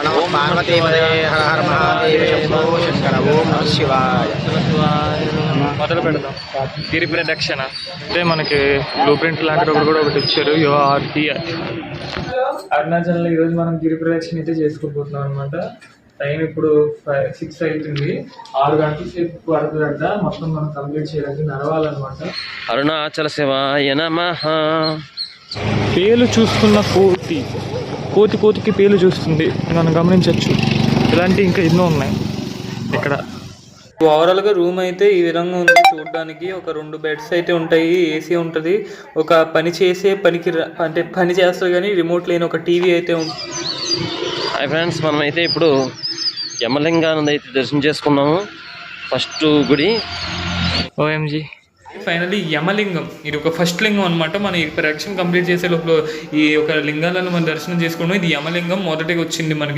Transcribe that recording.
నమో పార్వతీపదే హర హర మహాదేవ శంభో శంకర ఓం నమః శివాయ. మొదలు పెడదాం. గిరి ప్రదక్షిణ అంటే మనకి బ్లూ ప్రింట్ లాంటిది కూడా ఒకటి ఇచ్చారు. యూఆర్ హియర్ అరుణాచల్లో ఈరోజు మనం గిరి ప్రదక్షిణ అయితే చేసుకోబోతున్నాం అనమాట. టైం ఇప్పుడు 6 అవుతుంది. 6 గంటల సేపు పడుతుందంట మొత్తం మనం కంప్లీట్ చేయడానికి. నడవాలన్నమాట. అరుణాచల శివాయ నమః. పేలు చూస్తున్న కోతికి పేలు చూస్తుంది, మనం గమనించవచ్చు. ఇలాంటి ఇంకా ఎన్నో ఉన్నాయి ఇక్కడ. ఓవరాల్గా రూమ్ అయితే ఈ విధంగా ఉంది చూడడానికి. ఒక 2 బెడ్స్ అయితే ఉంటాయి, ఏసీ ఉంటుంది, ఒక పని చేసే అంటే పని చేస్తారు కానీ రిమోట్ లేని ఒక టీవీ అయితే ఉంటుంది. హాయ్ ఫ్రెండ్స్, మనమైతే ఇప్పుడు యమలింగానంద అయితే దర్శనం చేసుకున్నాము. ఫస్ట్ గుడి ఓఎంజీ. ఫైనలీ యమలింగం, ఇది ఒక ఫస్ట్ లింగం అనమాట. మనం ఈ ప్రదక్షిణ కంప్లీట్ చేసే లోపల ఈ ఒక లింగాలను మనం దర్శనం చేసుకున్నాం. ఇది యమలింగం మొదటిగా వచ్చింది మనకి.